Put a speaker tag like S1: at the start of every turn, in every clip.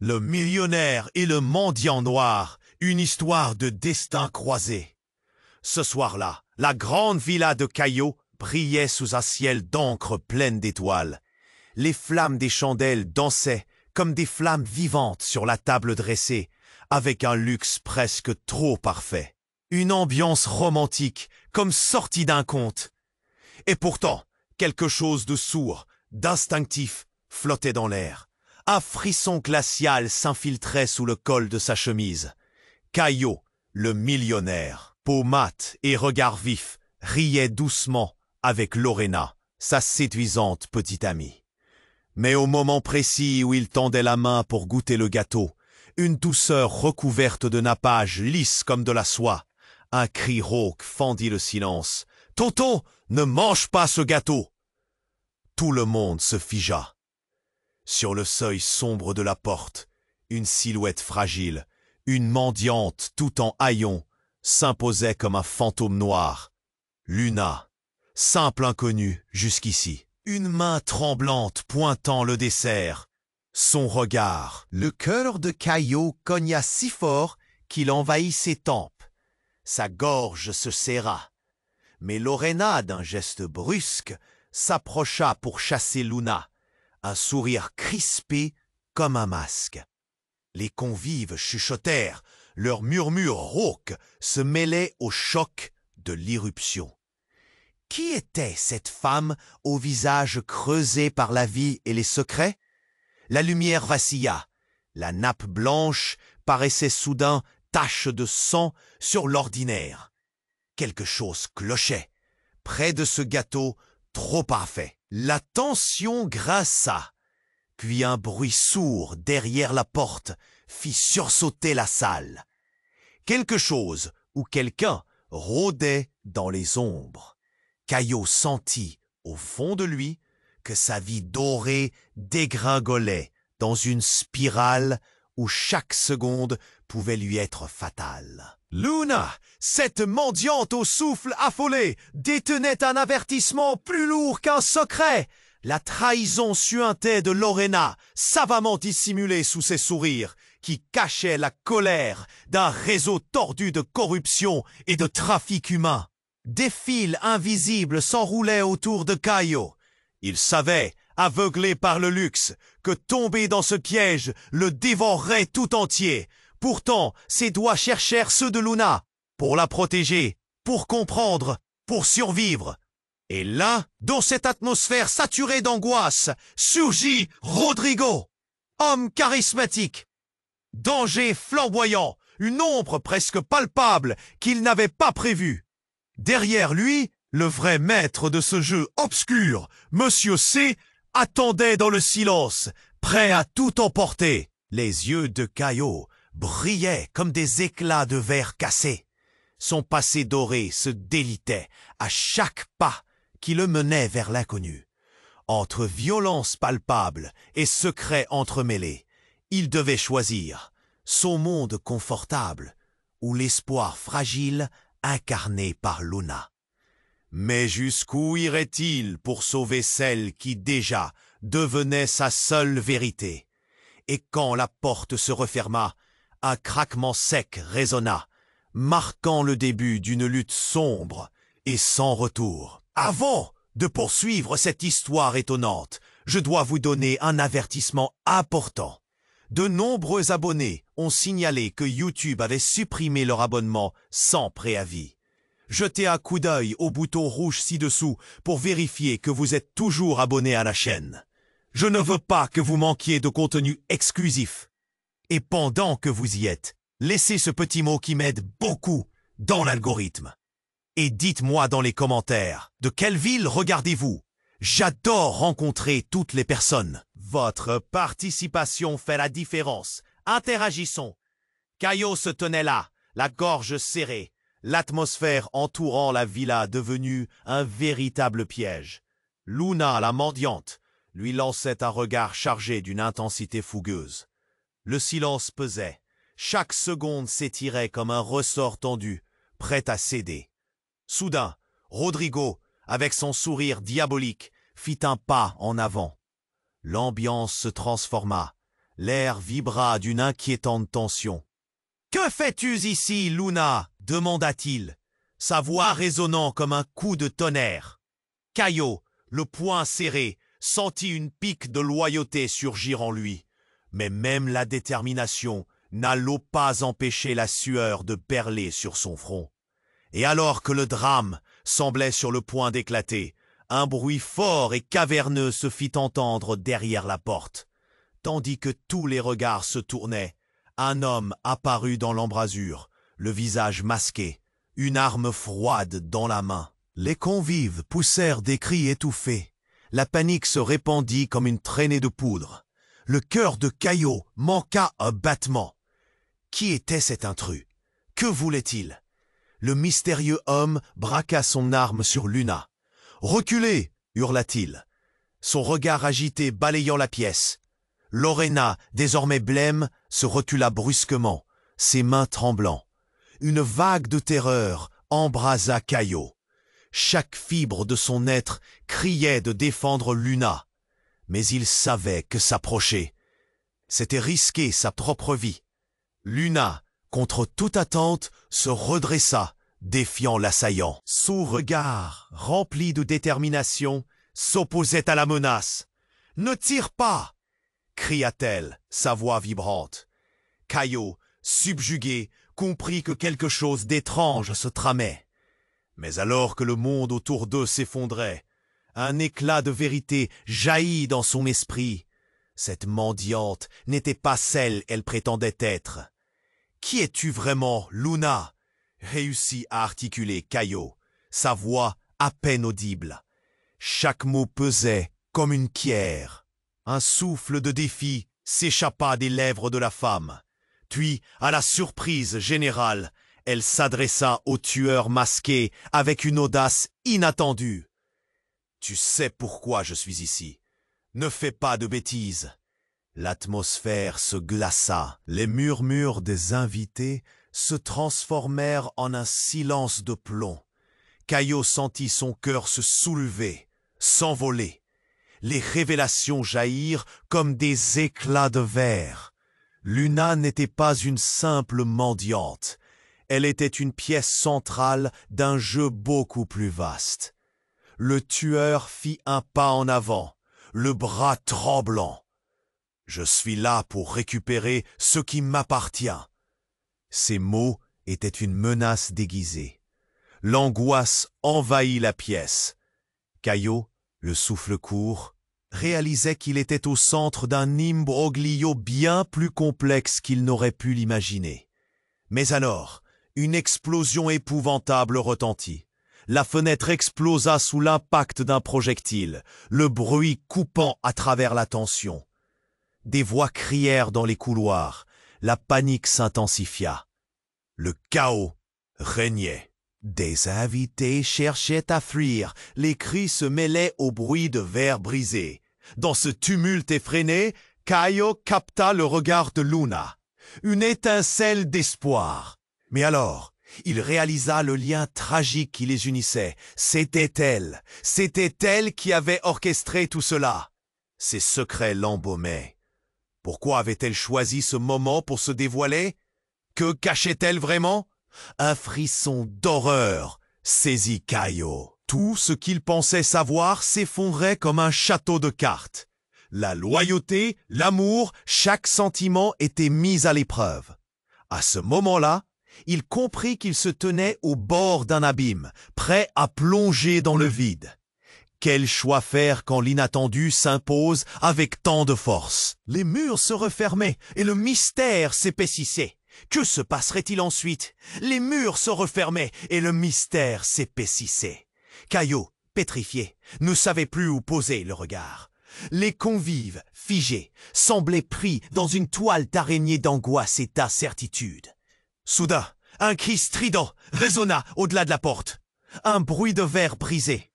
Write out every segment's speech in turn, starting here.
S1: Le millionnaire et le mendiant noir, une histoire de destin croisé. Ce soir-là, la grande villa de Caio brillait sous un ciel d'encre pleine d'étoiles. Les flammes des chandelles dansaient comme des flammes vivantes sur la table dressée, avec un luxe presque trop parfait. Une ambiance romantique, comme sortie d'un conte. Et pourtant, quelque chose de sourd, d'instinctif, flottait dans l'air. Un frisson glacial s'infiltrait sous le col de sa chemise. Caio, le millionnaire, peau mate et regard vif, riait doucement avec Lorena, sa séduisante petite amie. Mais au moment précis où il tendait la main pour goûter le gâteau, une douceur recouverte de nappage lisse comme de la soie, un cri rauque fendit le silence. « Tonton, ne mange pas ce gâteau !» Tout le monde se figea. Sur le seuil sombre de la porte, une silhouette fragile, une mendiante tout en haillons, s'imposait comme un fantôme noir. Luna, simple inconnue jusqu'ici, une main tremblante pointant le dessert. Son regard, le cœur de Caio cogna si fort qu'il envahit ses tempes. Sa gorge se serra. Mais Lorena, d'un geste brusque, s'approcha pour chasser Luna, un sourire crispé comme un masque. Les convives chuchotèrent, leurs murmures rauques se mêlaient au choc de l'irruption. Qui était cette femme au visage creusé par la vie et les secrets? La lumière vacilla, la nappe blanche paraissait soudain tache de sang sur l'ordinaire. Quelque chose clochait, près de ce gâteau trop parfait. La tension grinça, puis un bruit sourd derrière la porte fit sursauter la salle. Quelque chose ou quelqu'un rôdait dans les ombres. Caio sentit, au fond de lui, que sa vie dorée dégringolait dans une spirale où chaque seconde pouvait lui être fatale. Luna, cette mendiante au souffle affolé, détenait un avertissement plus lourd qu'un secret. La trahison suintait de Lorena, savamment dissimulée sous ses sourires, qui cachait la colère d'un réseau tordu de corruption et de trafic humain. Des fils invisibles s'enroulaient autour de Caio. Il savait, aveuglé par le luxe, que tomber dans ce piège le dévorerait tout entier. Pourtant, ses doigts cherchèrent ceux de Luna, pour la protéger, pour comprendre, pour survivre. Et là, dans cette atmosphère saturée d'angoisse, surgit Rodrigo, homme charismatique. Danger flamboyant, une ombre presque palpable qu'il n'avait pas prévue. Derrière lui, le vrai maître de ce jeu obscur, Monsieur C, attendait dans le silence, prêt à tout emporter. Les yeux de Caio brillaient comme des éclats de verre cassé. Son passé doré se délitait à chaque pas qui le menait vers l'inconnu. Entre violence palpable et secrets entremêlés, il devait choisir son monde confortable ou l'espoir fragile incarné par Luna. Mais jusqu'où irait-il pour sauver celle qui déjà devenait sa seule vérité? Et quand la porte se referma, un craquement sec résonna, marquant le début d'une lutte sombre et sans retour. Avant de poursuivre cette histoire étonnante, je dois vous donner un avertissement important. De nombreux abonnés ont signalé que YouTube avait supprimé leur abonnement sans préavis. Jetez un coup d'œil au bouton rouge ci-dessous pour vérifier que vous êtes toujours abonné à la chaîne. Je ne veux pas que vous manquiez de contenu exclusif. Et pendant que vous y êtes, laissez ce petit mot qui m'aide beaucoup dans l'algorithme. Et dites-moi dans les commentaires, de quelle ville regardez-vous? J'adore rencontrer toutes les personnes. Votre participation fait la différence. Interagissons. Caio se tenait là, la gorge serrée, l'atmosphère entourant la villa devenue un véritable piège. Luna, la mendiante, lui lançait un regard chargé d'une intensité fougueuse. Le silence pesait. Chaque seconde s'étirait comme un ressort tendu, prêt à céder. Soudain, Rodrigo, avec son sourire diabolique, fit un pas en avant. L'ambiance se transforma. L'air vibra d'une inquiétante tension. « Que fais-tu ici, Luna » demanda-t-il, sa voix résonnant comme un coup de tonnerre. Caillot, le poing serré, sentit une pique de loyauté surgir en lui. Mais même la détermination n'allait pas empêcher la sueur de perler sur son front. Et alors que le drame semblait sur le point d'éclater, un bruit fort et caverneux se fit entendre derrière la porte. Tandis que tous les regards se tournaient, un homme apparut dans l'embrasure, le visage masqué, une arme froide dans la main. Les convives poussèrent des cris étouffés. La panique se répandit comme une traînée de poudre. Le cœur de Caillot manqua un battement. Qui était cet intrus? Que voulait-il? Le mystérieux homme braqua son arme sur Luna. « Reculez !» hurla-t-il, son regard agité balayant la pièce. Lorena, désormais blême, se recula brusquement, ses mains tremblant. Une vague de terreur embrasa Caillot. Chaque fibre de son être criait de défendre Luna. Mais il savait que s'approcher, c'était risquer sa propre vie. Luna, contre toute attente, se redressa, défiant l'assaillant. Son regard, rempli de détermination, s'opposait à la menace. « Ne tire pas !» cria-t-elle, sa voix vibrante. Caillot, subjugué, comprit que quelque chose d'étrange se tramait. Mais alors que le monde autour d'eux s'effondrait, un éclat de vérité jaillit dans son esprit. Cette mendiante n'était pas celle qu'elle prétendait être. « Qui es-tu vraiment, Luna ?» réussit à articuler Caillot, sa voix à peine audible. Chaque mot pesait comme une pierre. Un souffle de défi s'échappa des lèvres de la femme. Puis, à la surprise générale, elle s'adressa au tueur masqué avec une audace inattendue. « Tu sais pourquoi je suis ici. Ne fais pas de bêtises. » L'atmosphère se glaça. Les murmures des invités se transformèrent en un silence de plomb. Caillot sentit son cœur se soulever, s'envoler. Les révélations jaillirent comme des éclats de verre. Luna n'était pas une simple mendiante. Elle était une pièce centrale d'un jeu beaucoup plus vaste. Le tueur fit un pas en avant, le bras tremblant. « Je suis là pour récupérer ce qui m'appartient. » Ces mots étaient une menace déguisée. L'angoisse envahit la pièce. Caillot, le souffle court, réalisait qu'il était au centre d'un imbroglio bien plus complexe qu'il n'aurait pu l'imaginer. Mais alors, une explosion épouvantable retentit. La fenêtre explosa sous l'impact d'un projectile, le bruit coupant à travers la tension. Des voix crièrent dans les couloirs, la panique s'intensifia. Le chaos régnait. Des invités cherchaient à fuir, les cris se mêlaient au bruit de verres brisés. Dans ce tumulte effréné, Caillot capta le regard de Luna. Une étincelle d'espoir. Mais alors, il réalisa le lien tragique qui les unissait. C'était elle qui avait orchestré tout cela. Ses secrets l'embaumaient. Pourquoi avait-elle choisi ce moment pour se dévoiler? Que cachait-elle vraiment? Un frisson d'horreur saisit Caillot. Tout ce qu'il pensait savoir s'effondrait comme un château de cartes. La loyauté, l'amour, chaque sentiment était mis à l'épreuve. À ce moment-là, il comprit qu'il se tenait au bord d'un abîme, prêt à plonger dans le vide. Quel choix faire quand l'inattendu s'impose avec tant de force? Les murs se refermaient et le mystère s'épaississait. Que se passerait-il ensuite? Les murs se refermaient et le mystère s'épaississait. Caillot, pétrifié, ne savait plus où poser le regard. Les convives, figés, semblaient pris dans une toile d'araignée d'angoisse et d'incertitude. Soudain, un cri strident résonna au-delà de la porte. Un bruit de verre brisé.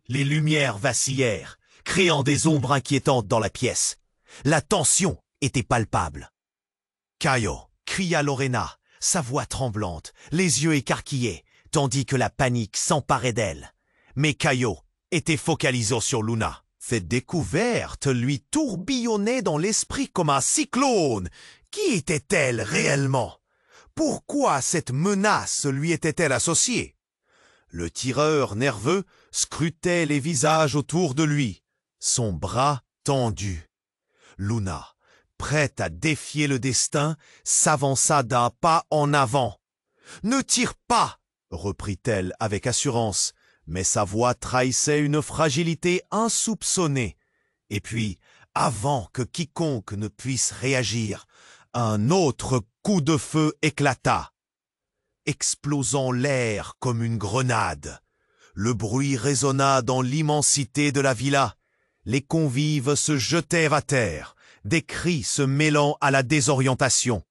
S1: Les lumières vacillèrent, créant des ombres inquiétantes dans la pièce. La tension était palpable. « Caillot !» cria Lorena, sa voix tremblante, les yeux écarquillés, tandis que la panique s'emparait d'elle. Mais Caillot était focalisé sur Luna. « Cette découverte lui tourbillonnait dans l'esprit comme un cyclone. Qui était-elle réellement? Pourquoi cette menace lui était-elle associée? Le tireur nerveux scrutait les visages autour de lui, son bras tendu. Luna, prête à défier le destin, s'avança d'un pas en avant. « Ne tire pas !» reprit-elle avec assurance, mais sa voix trahissait une fragilité insoupçonnée. Et puis, avant que quiconque ne puisse réagir, un autre coup de feu éclata, explosant l'air comme une grenade. Le bruit résonna dans l'immensité de la villa. Les convives se jetèrent à terre, des cris se mêlant à la désorientation.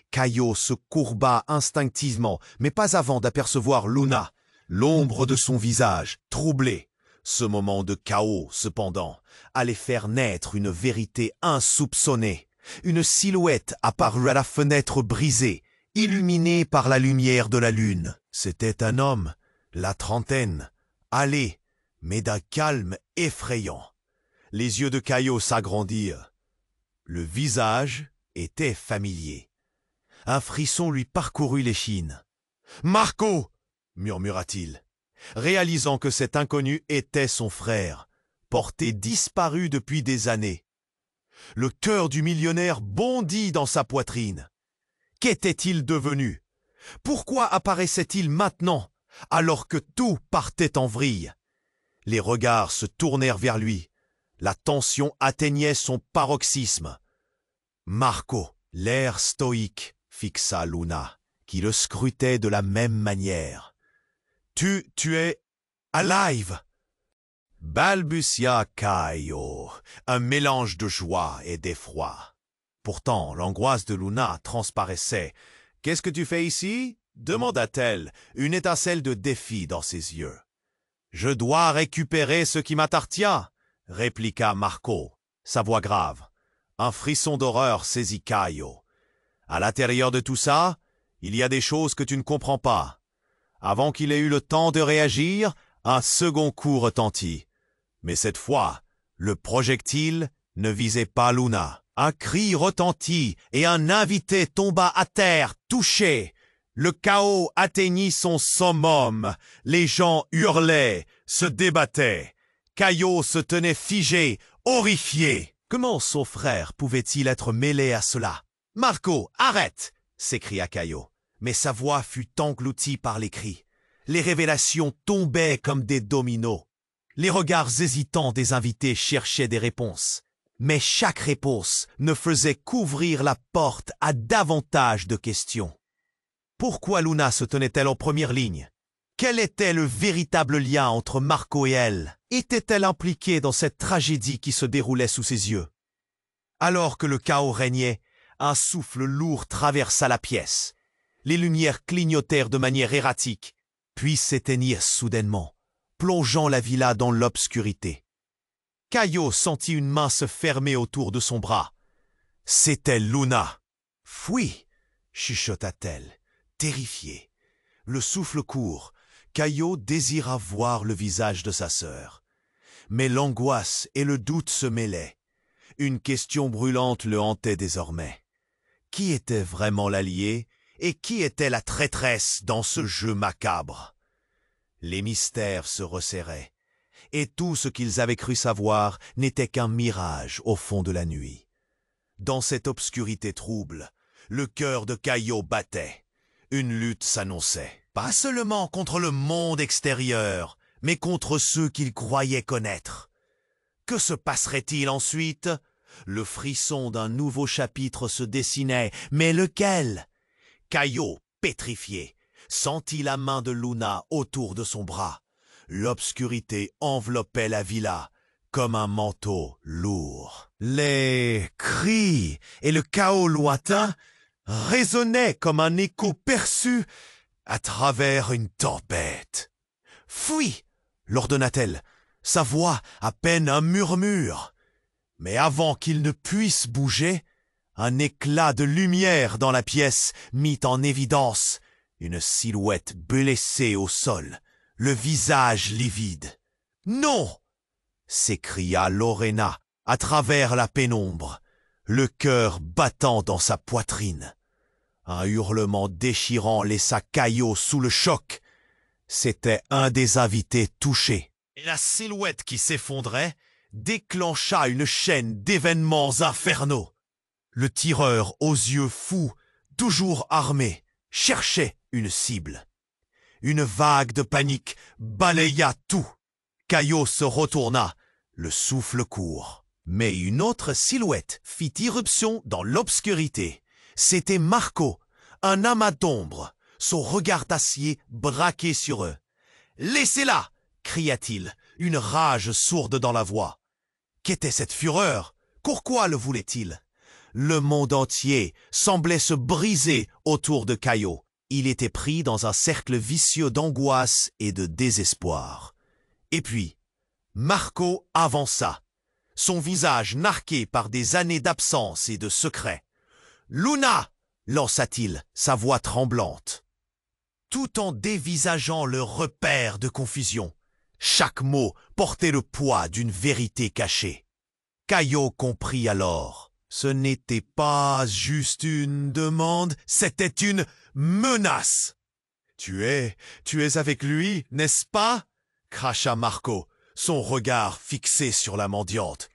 S1: Caillot se courba instinctivement, mais pas avant d'apercevoir Luna, l'ombre de son visage, troublé. Ce moment de chaos, cependant, allait faire naître une vérité insoupçonnée. Une silhouette apparut à la fenêtre brisée, illuminée par la lumière de la lune. C'était un homme, la trentaine, hâlé, mais d'un calme effrayant. Les yeux de Caillot s'agrandirent. Le visage était familier. Un frisson lui parcourut l'échine. « Marco !» murmura-t-il, réalisant que cet inconnu était son frère, porté disparu depuis des années. Le cœur du millionnaire bondit dans sa poitrine. Qu'était-il devenu? Pourquoi apparaissait-il maintenant, alors que tout partait en vrille? Les regards se tournèrent vers lui. La tension atteignait son paroxysme. Marco, l'air stoïque, fixa Luna, qui le scrutait de la même manière. « Tu es alive !» balbutia Caillot, un mélange de joie et d'effroi. Pourtant, l'angoisse de Luna transparaissait. « Qu'est-ce que tu fais ici ?» demanda-t-elle, une étincelle de défi dans ses yeux. « Je dois récupérer ce qui m'appartient !» répliqua Marco, sa voix grave. Un frisson d'horreur saisit Caillot. À l'intérieur de tout ça, il y a des choses que tu ne comprends pas. Avant qu'il ait eu le temps de réagir, un second coup retentit. Mais cette fois, le projectile ne visait pas Luna. Un cri retentit et un invité tomba à terre, touché. Le chaos atteignit son summum. Les gens hurlaient, se débattaient. Caillot se tenait figé, horrifié. Comment son frère pouvait-il être mêlé à cela? « Marco, arrête !» s'écria Caillot. Mais sa voix fut engloutie par les cris. Les révélations tombaient comme des dominos. Les regards hésitants des invités cherchaient des réponses. Mais chaque réponse ne faisait qu'ouvrir la porte à davantage de questions. Pourquoi Luna se tenait-elle en première ligne? Quel était le véritable lien entre Marco et elle? Était-elle impliquée dans cette tragédie qui se déroulait sous ses yeux? Alors que le chaos régnait, un souffle lourd traversa la pièce. Les lumières clignotèrent de manière erratique, puis s'éteignirent soudainement, plongeant la villa dans l'obscurité. Caillot sentit une main se fermer autour de son bras. C'était Luna. « Fuis !» chuchota-t-elle, terrifiée. Le souffle court, Caillot désira voir le visage de sa sœur. Mais l'angoisse et le doute se mêlaient. Une question brûlante le hantait désormais. Qui était vraiment l'allié et qui était la traîtresse dans ce jeu macabre? Les mystères se resserraient, et tout ce qu'ils avaient cru savoir n'était qu'un mirage au fond de la nuit. Dans cette obscurité trouble, le cœur de Caillot battait. Une lutte s'annonçait, pas seulement contre le monde extérieur, mais contre ceux qu'il croyait connaître. Que se passerait-il ensuite? Le frisson d'un nouveau chapitre se dessinait, mais lequel? Caillot, pétrifié, sentit la main de Luna autour de son bras. L'obscurité enveloppait la villa comme un manteau lourd. Les cris et le chaos lointain résonnaient comme un écho perçu à travers une tempête. « Fuis !» l'ordonna-t-elle, sa voix à peine un murmure. Mais avant qu'il ne puisse bouger, un éclat de lumière dans la pièce mit en évidence une silhouette blessée au sol, le visage livide. « Non !» s'écria Lorena à travers la pénombre, le cœur battant dans sa poitrine. Un hurlement déchirant laissa Caillot sous le choc. C'était un des invités touchés. Et la silhouette qui s'effondrait déclencha une chaîne d'événements infernaux. Le tireur aux yeux fous, toujours armé, cherchait une cible. Une vague de panique balaya tout. Caillot se retourna, le souffle court. Mais une autre silhouette fit irruption dans l'obscurité. C'était Marco, un amas d'ombre, son regard d'acier braqué sur eux. « Laissez-la !» cria-t-il, une rage sourde dans la voix. Qu'était cette fureur? Pourquoi le voulait-il? Le monde entier semblait se briser autour de Caillot. Il était pris dans un cercle vicieux d'angoisse et de désespoir. Et puis, Marco avança, son visage narqué par des années d'absence et de secret. « Luna !» lança-t-il, sa voix tremblante, tout en dévisageant le repère de confusion. Chaque mot portait le poids d'une vérité cachée. Caillot comprit alors. Ce n'était pas juste une demande, c'était une menace. « Tu es avec lui, n'est-ce pas ?» cracha Marco, son regard fixé sur la mendiante.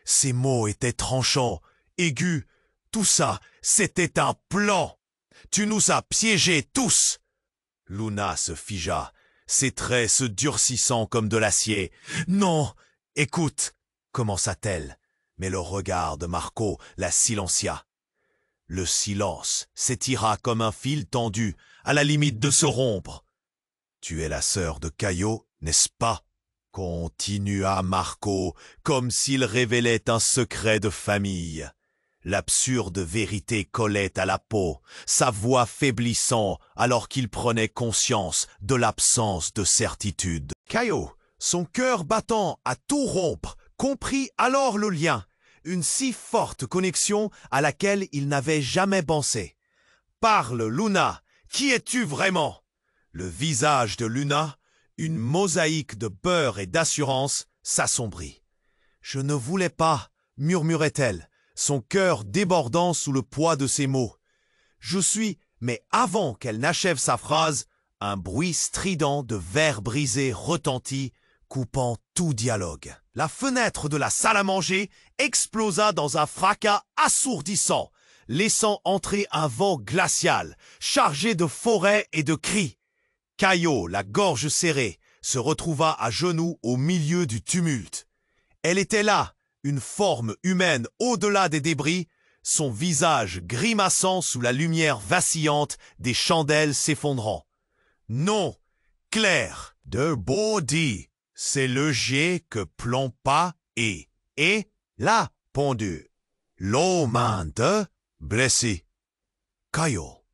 S1: Ses mots étaient tranchants, aigus. Tout ça, c'était un plan. Tu nous as piégés tous. Luna se figea, ses traits se durcissant comme de l'acier. « Non, écoute !» commença-t-elle, mais le regard de Marco la silencia. Le silence s'étira comme un fil tendu, à la limite de se rompre. « Tu es la sœur de Caillot, n'est-ce pas ?» continua Marco, comme s'il révélait un secret de famille. L'absurde vérité collait à la peau, sa voix faiblissant alors qu'il prenait conscience de l'absence de certitude. Caillot, son cœur battant à tout rompre, comprit alors le lien, une si forte connexion à laquelle il n'avait jamais pensé. « Parle, Luna, qui es-tu vraiment ?» Le visage de Luna, une mosaïque de peur et d'assurance, s'assombrit. « Je ne voulais pas, » murmurait-elle, son cœur débordant sous le poids de ses mots. « Je suis... » Mais avant qu'elle n'achève sa phrase, un bruit strident de verre brisé retentit, coupant tout dialogue. La fenêtre de la salle à manger explosa dans un fracas assourdissant, laissant entrer un vent glacial, chargé de forêts et de cris. Caillot, la gorge serrée, se retrouva à genoux au milieu du tumulte. Elle était là, une forme humaine au-delà des débris, son visage grimaçant sous la lumière vacillante des chandelles s'effondrant. Non, Claire, de Baudy, c'est le jet que plomb pas et la pendue. L'homme de blessé. Caillot,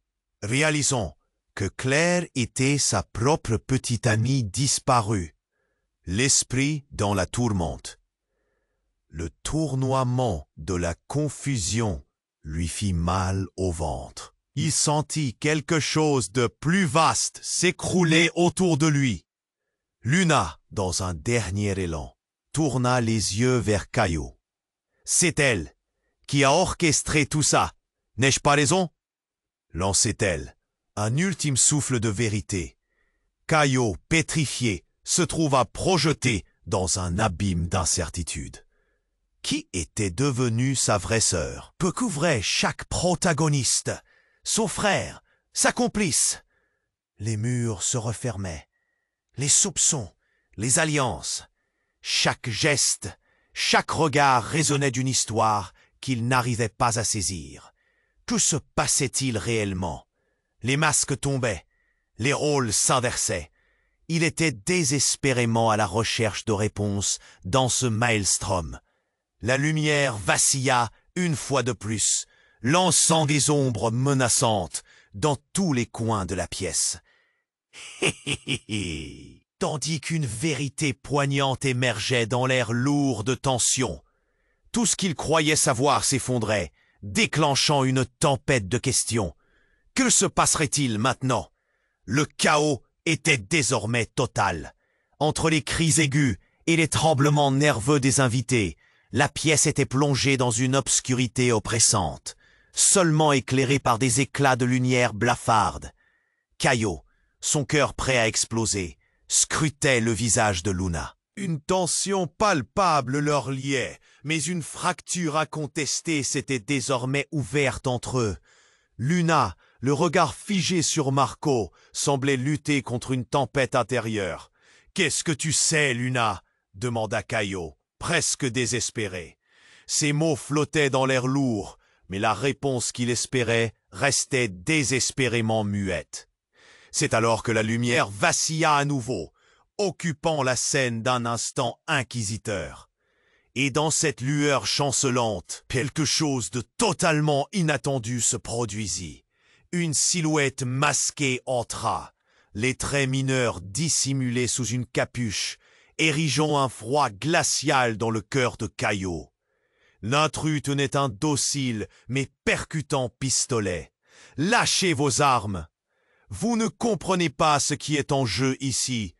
S1: réalisons que Claire était sa propre petite amie disparue, l'esprit dans la tourmente. Le tournoiement de la confusion lui fit mal au ventre. Il sentit quelque chose de plus vaste s'écrouler autour de lui. Luna, dans un dernier élan, tourna les yeux vers Caillot. « C'est elle qui a orchestré tout ça, n'ai-je pas raison ?» lançait-elle, un ultime souffle de vérité. Caillot, pétrifié, se trouva projeté dans un abîme d'incertitude. Qui était devenue sa vraie sœur? Que couvrait chaque protagoniste? Son frère, sa complice? Les murs se refermaient. Les soupçons, les alliances. Chaque geste, chaque regard résonnait d'une histoire qu'il n'arrivait pas à saisir. Que se passait-il réellement? Les masques tombaient, les rôles s'inversaient. Il était désespérément à la recherche de réponses dans ce maelstrom. La lumière vacilla une fois de plus, lançant des ombres menaçantes dans tous les coins de la pièce. Tandis qu'une vérité poignante émergeait dans l'air lourd de tension. Tout ce qu'il croyait savoir s'effondrait, déclenchant une tempête de questions. Que se passerait-il maintenant? Le chaos était désormais total. Entre les cris aigus et les tremblements nerveux des invités, la pièce était plongée dans une obscurité oppressante, seulement éclairée par des éclats de lumière blafarde. Caillot, son cœur prêt à exploser, scrutait le visage de Luna. Une tension palpable leur liait, mais une fracture incontestée s'était désormais ouverte entre eux. Luna, le regard figé sur Marco, semblait lutter contre une tempête intérieure. « Qu'est-ce que tu sais, Luna ?» demanda Caillot, presque désespéré. Ses mots flottaient dans l'air lourd, mais la réponse qu'il espérait restait désespérément muette. C'est alors que la lumière vacilla à nouveau, occupant la scène d'un instant inquisiteur. Et dans cette lueur chancelante, quelque chose de totalement inattendu se produisit. Une silhouette masquée entra, les traits mineurs dissimulés sous une capuche, érigeant un froid glacial dans le cœur de Caillot. L'intrus tenait un docile mais percutant pistolet. « Lâchez vos armes ! Vous ne comprenez pas ce qui est en jeu ici !»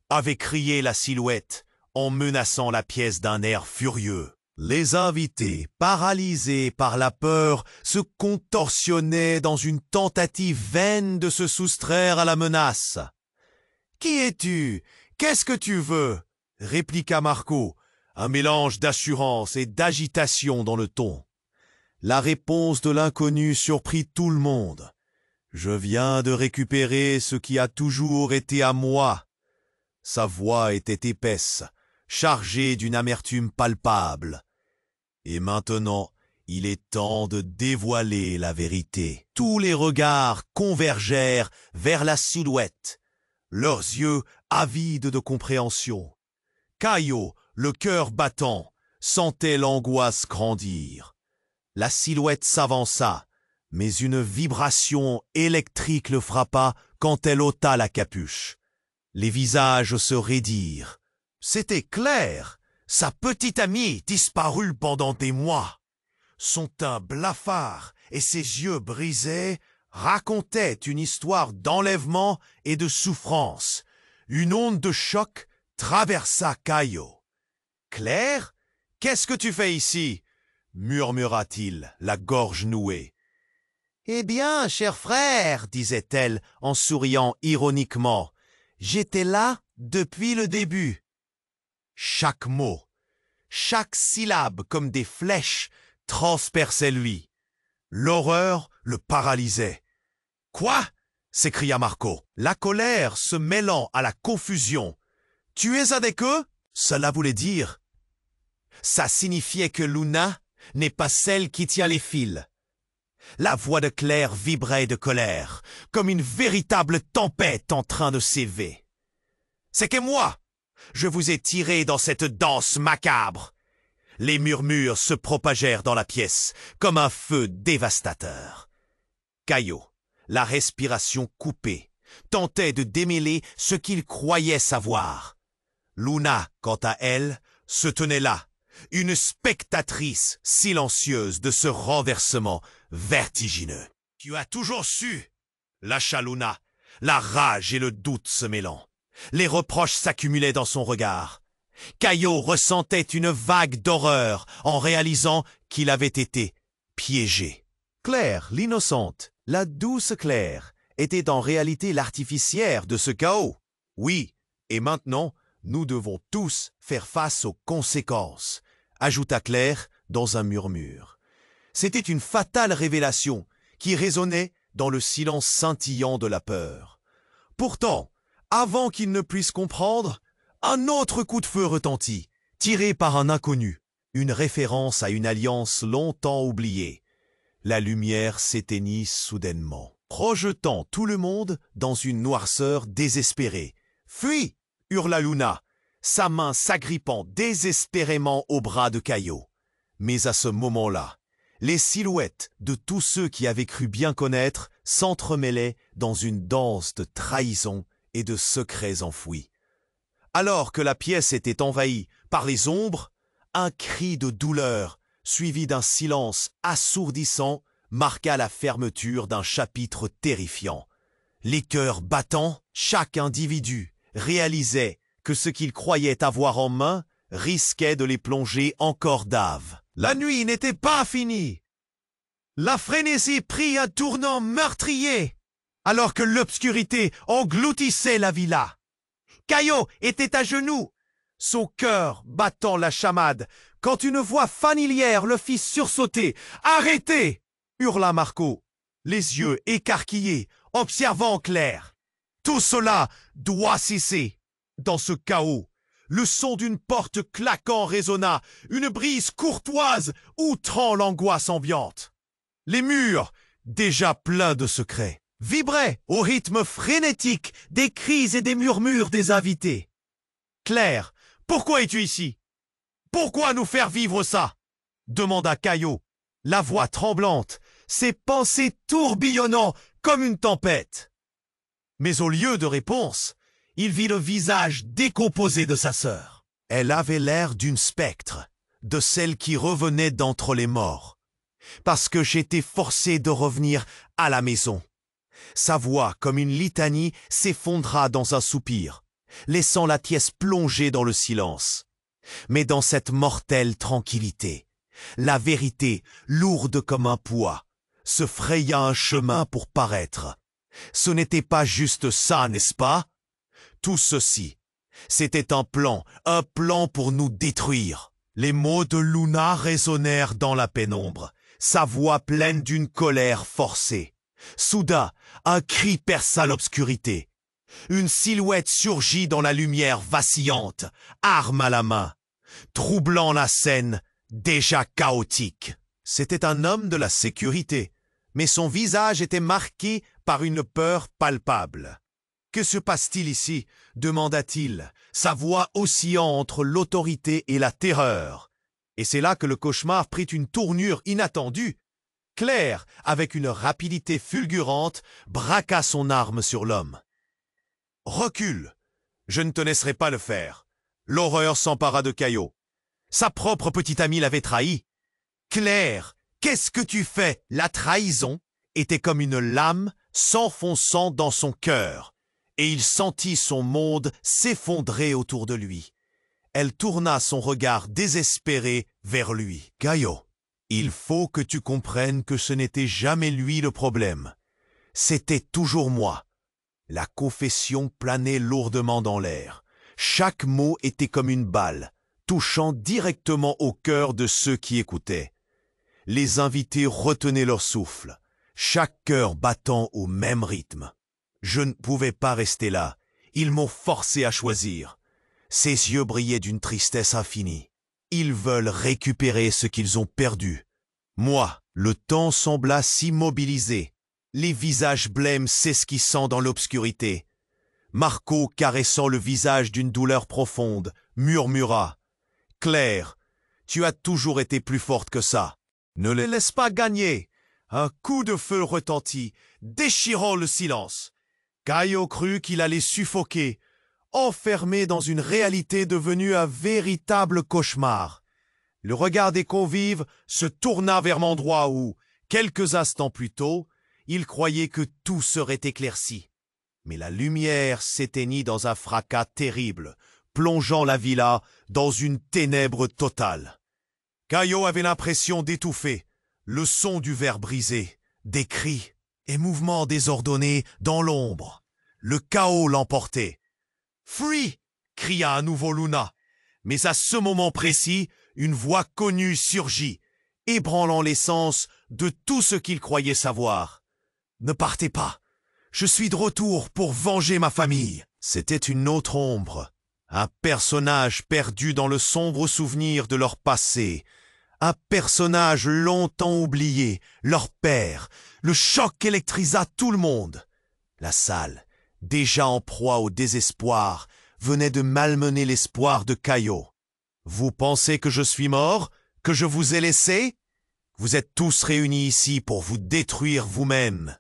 S1: avait crié la silhouette, en menaçant la pièce d'un air furieux. Les invités, paralysés par la peur, se contorsionnaient dans une tentative vaine de se soustraire à la menace. « Qui es-tu? Qu'est-ce que tu veux ?» répliqua Marco, un mélange d'assurance et d'agitation dans le ton. La réponse de l'inconnu surprit tout le monde. « Je viens de récupérer ce qui a toujours été à moi. » Sa voix était épaisse, chargée d'une amertume palpable. Et maintenant, il est temps de dévoiler la vérité. Tous les regards convergèrent vers la silhouette, leurs yeux avides de compréhension. Caillot, le cœur battant, sentait l'angoisse grandir. La silhouette s'avança, mais une vibration électrique le frappa quand elle ôta la capuche. Les visages se raidirent. C'était clair. Sa petite amie, disparue pendant des mois. Son teint blafard et ses yeux brisés racontaient une histoire d'enlèvement et de souffrance. Une onde de choc traversa Caillot. « Claire, qu'est-ce que tu fais ici ?» murmura-t-il, la gorge nouée. « Eh bien, cher frère, disait-elle en souriant ironiquement, j'étais là depuis le début. » Chaque mot, chaque syllabe comme des flèches transperçait lui. L'horreur le paralysait. « Quoi ?» s'écria Marco, la colère se mêlant à la confusion. « Tu es avec eux ?» Cela voulait dire. Ça signifiait que Luna n'est pas celle qui tient les fils. La voix de Claire vibrait de colère, comme une véritable tempête en train de s'élever. « C'est que moi! Je vous ai tiré dans cette danse macabre. » Les murmures se propagèrent dans la pièce, comme un feu dévastateur. Caillot, la respiration coupée, tentait de démêler ce qu'il croyait savoir. Luna, quant à elle, se tenait là, une spectatrice silencieuse de ce renversement vertigineux. « Tu as toujours su !» lâcha Luna, la rage et le doute se mêlant. Les reproches s'accumulaient dans son regard. Caillot ressentait une vague d'horreur en réalisant qu'il avait été piégé. Claire, l'innocente, la douce Claire, était en réalité l'artificière de ce chaos. Oui, et maintenant, nous devons tous faire face aux conséquences, ajouta Claire dans un murmure. C'était une fatale révélation qui résonnait dans le silence scintillant de la peur. Pourtant, avant qu'il ne puisse comprendre, un autre coup de feu retentit, tiré par un inconnu, une référence à une alliance longtemps oubliée. La lumière s'éteignit soudainement, projetant tout le monde dans une noirceur désespérée. « Fuis !» hurla Luna, sa main s'agrippant désespérément au bras de Caillot. Mais à ce moment-là, les silhouettes de tous ceux qui avaient cru bien connaître s'entremêlaient dans une danse de trahison et de secrets enfouis. Alors que la pièce était envahie par les ombres, un cri de douleur, suivi d'un silence assourdissant, marqua la fermeture d'un chapitre terrifiant. Les cœurs battants, chaque individu réalisait que ce qu'ils croyaient avoir en main risquait de les plonger encore d'ave. La nuit n'était pas finie. La frénésie prit un tournant meurtrier, alors que l'obscurité engloutissait la villa. Caillot était à genoux, son cœur battant la chamade, quand une voix familière le fit sursauter. « Arrêtez !» hurla Marco, les yeux écarquillés, observant Claire. « Tout cela doit cesser. » Dans ce chaos, le son d'une porte claquant résonna, une brise courtoise outrant l'angoisse ambiante. Les murs, déjà pleins de secrets, vibraient au rythme frénétique des cris et des murmures des invités. « Claire, pourquoi es-tu ici? Pourquoi nous faire vivre ça ?» demanda Caillot, la voix tremblante, ses pensées tourbillonnant comme une tempête. Mais au lieu de réponse, il vit le visage décomposé de sa sœur. Elle avait l'air d'une spectre, de celle qui revenait d'entre les morts. Parce que j'étais forcé de revenir à la maison. Sa voix, comme une litanie, s'effondra dans un soupir, laissant la pièce plonger dans le silence. Mais dans cette mortelle tranquillité, la vérité, lourde comme un poids, se fraya un chemin pour paraître. Ce n'était pas juste ça, n'est-ce pas? Tout ceci, c'était un plan pour nous détruire. Les mots de Luna résonnèrent dans la pénombre, sa voix pleine d'une colère forcée. Soudain, un cri perça l'obscurité. Une silhouette surgit dans la lumière vacillante, arme à la main, troublant la scène déjà chaotique. C'était un homme de la sécurité, mais son visage était marqué par une peur palpable. « Que se passe-t-il ici ?» demanda-t-il, sa voix oscillant entre l'autorité et la terreur. Et c'est là que le cauchemar prit une tournure inattendue. Claire, avec une rapidité fulgurante, braqua son arme sur l'homme. « Recule! Je ne te laisserai pas le faire. » L'horreur s'empara de Caillot. Sa propre petite amie l'avait trahi. « Claire, qu'est-ce que tu fais ?» La trahison était comme une lame s'enfonçant dans son cœur, et il sentit son monde s'effondrer autour de lui. Elle tourna son regard désespéré vers lui. « Caillot, il faut que tu comprennes que ce n'était jamais lui le problème. C'était toujours moi. » La confession planait lourdement dans l'air. Chaque mot était comme une balle, touchant directement au cœur de ceux qui écoutaient. Les invités retenaient leur souffle, chaque cœur battant au même rythme. Je ne pouvais pas rester là. Ils m'ont forcé à choisir. Ses yeux brillaient d'une tristesse infinie. Ils veulent récupérer ce qu'ils ont perdu. Moi, le temps sembla s'immobiliser, les visages blêmes s'esquissant dans l'obscurité. Marco, caressant le visage d'une douleur profonde, murmura « Claire, tu as toujours été plus forte que ça. Ne les laisse pas gagner !» Un coup de feu retentit, déchirant le silence. Caillot crut qu'il allait suffoquer, enfermé dans une réalité devenue un véritable cauchemar. Le regard des convives se tourna vers l'endroit où, quelques instants plus tôt, il croyait que tout serait éclairci. Mais la lumière s'éteignit dans un fracas terrible, plongeant la villa dans une ténèbre totale. Caillot avait l'impression d'étouffer, le son du verre brisé, des cris et mouvements désordonnés dans l'ombre. Le chaos l'emportait. « Free !» cria à nouveau Luna. Mais à ce moment précis, une voix connue surgit, ébranlant l'essence de tout ce qu'il croyait savoir. « Ne partez pas, je suis de retour pour venger ma famille. » C'était une autre ombre, un personnage perdu dans le sombre souvenir de leur passé, un personnage longtemps oublié, leur père. Le choc électrisa tout le monde. La salle, déjà en proie au désespoir, venait de malmener l'espoir de Caillot. « Vous pensez que je suis mort, que je vous ai laissé? Vous êtes tous réunis ici pour vous détruire vous-même. »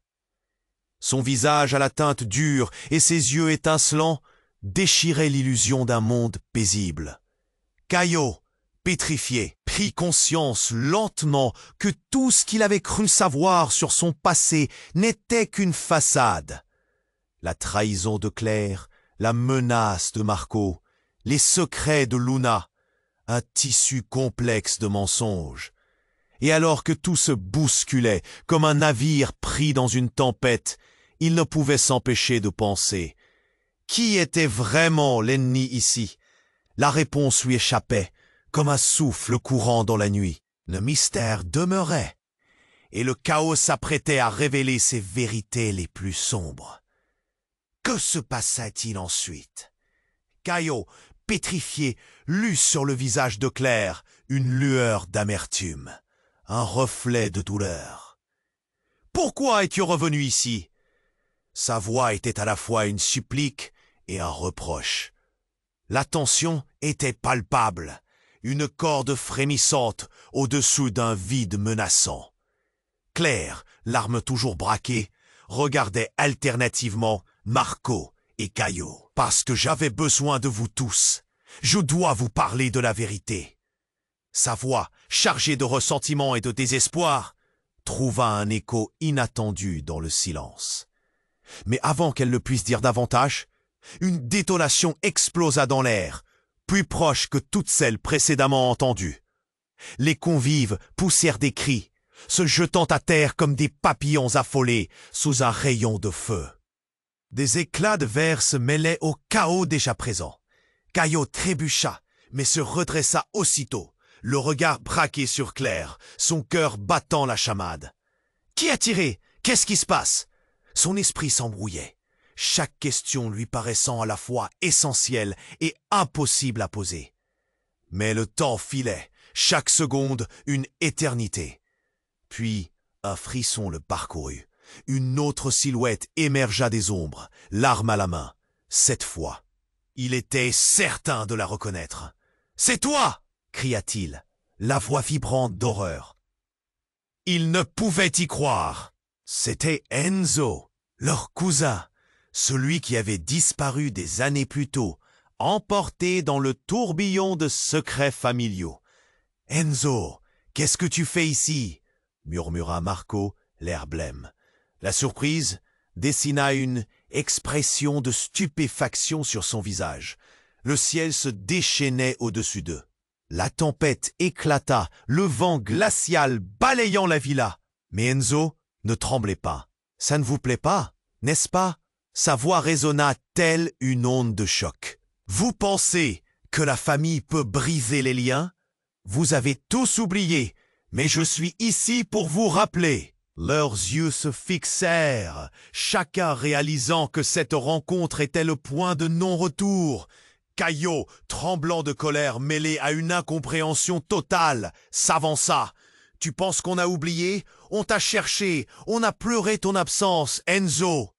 S1: Son visage à la teinte dure et ses yeux étincelants déchiraient l'illusion d'un monde paisible. Caillot, pétrifié, prit conscience lentement que tout ce qu'il avait cru savoir sur son passé n'était qu'une façade. La trahison de Claire, la menace de Marco, les secrets de Luna, un tissu complexe de mensonges. Et alors que tout se bousculait comme un navire pris dans une tempête, il ne pouvait s'empêcher de penser. Qui était vraiment l'ennemi ici? La réponse lui échappait, comme un souffle courant dans la nuit. Le mystère demeurait, et le chaos s'apprêtait à révéler ses vérités les plus sombres. Que se passa-t-il ensuite? Caillot, pétrifié, lut sur le visage de Claire une lueur d'amertume, un reflet de douleur. « Pourquoi es-tu revenu ici ?» Sa voix était à la fois une supplique et un reproche. La tension était palpable, une corde frémissante au-dessous d'un vide menaçant. Claire, l'arme toujours braquée, regardait alternativement Marco et Caillot. « Parce que j'avais besoin de vous tous, je dois vous parler de la vérité. » Sa voix, chargée de ressentiment et de désespoir, trouva un écho inattendu dans le silence. Mais avant qu'elle ne puisse dire davantage, une détonation explosa dans l'air, plus proche que toutes celles précédemment entendues. Les convives poussèrent des cris, se jetant à terre comme des papillons affolés sous un rayon de feu. Des éclats de verre se mêlaient au chaos déjà présent. Caillot trébucha, mais se redressa aussitôt, le regard braqué sur Claire, son cœur battant la chamade. « Qui a tiré? Qu'est-ce qui se passe ?» Son esprit s'embrouillait, chaque question lui paraissant à la fois essentielle et impossible à poser. Mais le temps filait, chaque seconde une éternité. Puis un frisson le parcourut. Une autre silhouette émergea des ombres, l'arme à la main. Cette fois, il était certain de la reconnaître. « C'est toi !» cria-t-il, la voix vibrante d'horreur. Il ne pouvait y croire. C'était Enzo, leur cousin, celui qui avait disparu des années plus tôt, emporté dans le tourbillon de secrets familiaux. « Enzo, qu'est-ce que tu fais ici ?» murmura Marco, l'air blême. La surprise dessina une expression de stupéfaction sur son visage. Le ciel se déchaînait au-dessus d'eux. La tempête éclata, le vent glacial balayant la villa. Mais Enzo ne tremblait pas. « Ça ne vous plaît pas, n'est-ce pas ?» Sa voix résonna telle une onde de choc. « Vous pensez que la famille peut briser les liens? Vous avez tous oublié, mais je suis ici pour vous rappeler. » Leurs yeux se fixèrent, chacun réalisant que cette rencontre était le point de non-retour. Caillot, tremblant de colère mêlée à une incompréhension totale, s'avança. « Tu penses qu'on a oublié? On t'a cherché, on a pleuré ton absence, Enzo !»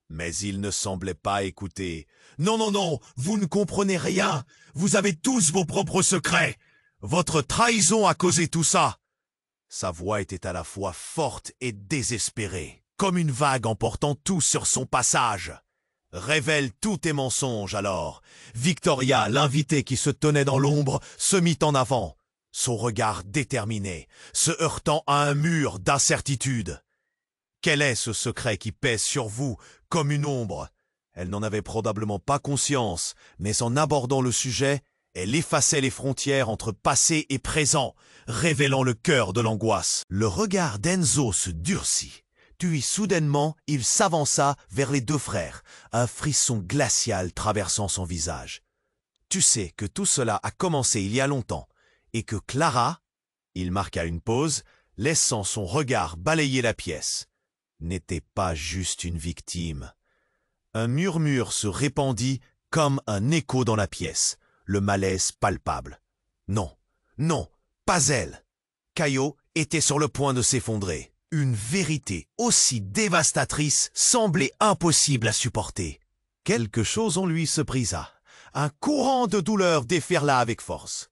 S1: Mais il ne semblait pas écouter. « Non, non, non, vous ne comprenez rien. Vous avez tous vos propres secrets. Votre trahison a causé tout ça. » Sa voix était à la fois forte et désespérée, comme une vague emportant tout sur son passage. « Révèle tous tes mensonges alors. » Victoria, l'invitée qui se tenait dans l'ombre, se mit en avant, son regard déterminé, se heurtant à un mur d'incertitude. Quel est ce secret qui pèse sur vous comme une ombre? Elle n'en avait probablement pas conscience, mais en abordant le sujet, elle effaçait les frontières entre passé et présent, révélant le cœur de l'angoisse. Le regard d'Enzo se durcit. Puis soudainement, il s'avança vers les deux frères, un frisson glacial traversant son visage. « Tu sais que tout cela a commencé il y a longtemps, et que Clara, » il marqua une pause, laissant son regard balayer la pièce, « n'était pas juste une victime. » Un murmure se répandit comme un écho dans la pièce, le malaise palpable. « Non, non, pas elle !» Caillot était sur le point de s'effondrer. Une vérité aussi dévastatrice semblait impossible à supporter. Quelque chose en lui se brisa. Un courant de douleur déferla avec force.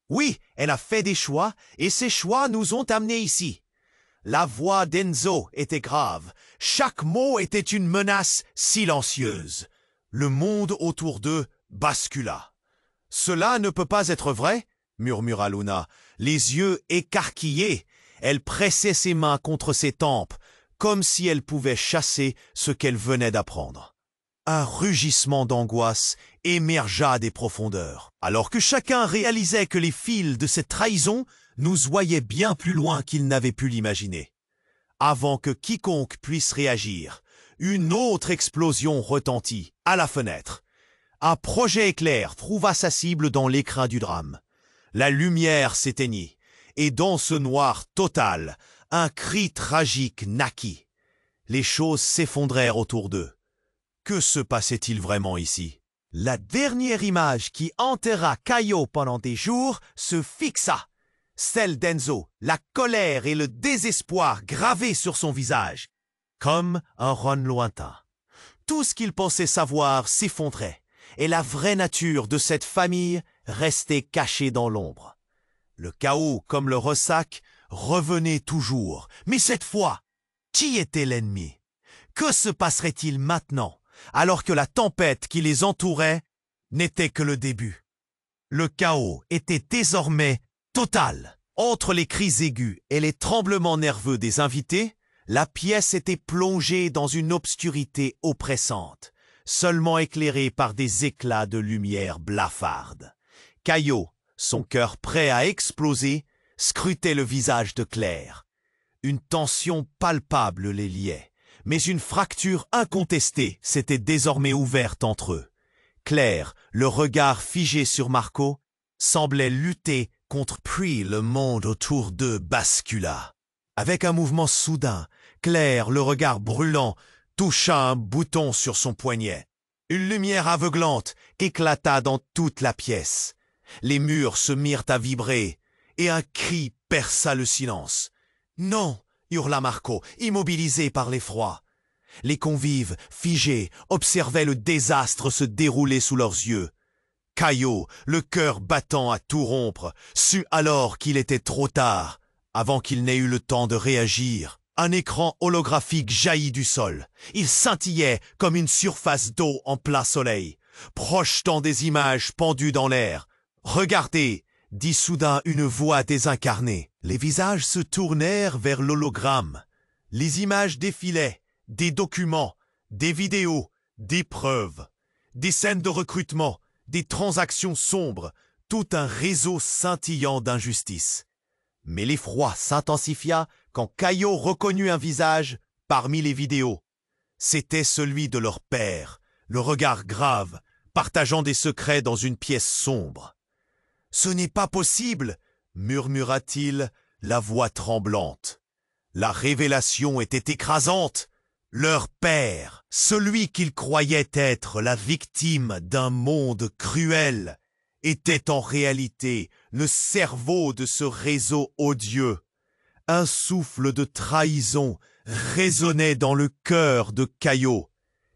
S1: Oui, elle a fait des choix, et ces choix nous ont amenés ici. La voix d'Enzo était grave. Chaque mot était une menace silencieuse. Le monde autour d'eux bascula. « Cela ne peut pas être vrai ?» murmura Luna, les yeux écarquillés. Elle pressait ses mains contre ses tempes, comme si elle pouvait chasser ce qu'elle venait d'apprendre. Un rugissement d'angoisse émergea des profondeurs, alors que chacun réalisait que les fils de cette trahison nous voyaient bien plus loin qu'ils n'avaient pu l'imaginer. Avant que quiconque puisse réagir, une autre explosion retentit à la fenêtre. Un projet éclair trouva sa cible dans l'écrin du drame. La lumière s'éteignit, et dans ce noir total, un cri tragique naquit. Les choses s'effondrèrent autour d'eux. Que se passait-il vraiment ici? La dernière image qui enterra Caio pendant des jours se fixa. Celle d'Enzo, la colère et le désespoir gravés sur son visage, comme un rhône lointain. Tout ce qu'il pensait savoir s'effondrait, et la vraie nature de cette famille restait cachée dans l'ombre. Le chaos, comme le ressac, revenait toujours, mais cette fois, qui était l'ennemi? Que se passerait-il maintenant, alors que la tempête qui les entourait n'était que le début? Le chaos était désormais total. Entre les cris aigus et les tremblements nerveux des invités, la pièce était plongée dans une obscurité oppressante, seulement éclairée par des éclats de lumière blafarde. Caio, son cœur prêt à exploser, scrutait le visage de Claire. Une tension palpable les liait, mais une fracture incontestée s'était désormais ouverte entre eux. Claire, le regard figé sur Marco, semblait lutter contre puis le monde autour d'eux bascula. Avec un mouvement soudain, Claire, le regard brûlant, toucha un bouton sur son poignet. Une lumière aveuglante éclata dans toute la pièce. Les murs se mirent à vibrer, et un cri perça le silence. « Non !» hurla Marco, immobilisé par l'effroi. Les convives, figés, observaient le désastre se dérouler sous leurs yeux. Caio, le cœur battant à tout rompre, sut alors qu'il était trop tard, avant qu'il n'ait eu le temps de réagir. Un écran holographique jaillit du sol. Il scintillait comme une surface d'eau en plein soleil, projetant des images pendues dans l'air. « Regardez !» dit soudain une voix désincarnée. Les visages se tournèrent vers l'hologramme. Les images défilaient, des documents, des vidéos, des preuves, des scènes de recrutement, des transactions sombres, tout un réseau scintillant d'injustice. Mais l'effroi s'intensifia quand Caio reconnut un visage parmi les vidéos. C'était celui de leur père, le regard grave, partageant des secrets dans une pièce sombre. « Ce n'est pas possible !» murmura-t-il, la voix tremblante. La révélation était écrasante. Leur père, celui qu'ils croyaient être la victime d'un monde cruel, était en réalité le cerveau de ce réseau odieux. Un souffle de trahison résonnait dans le cœur de Caio,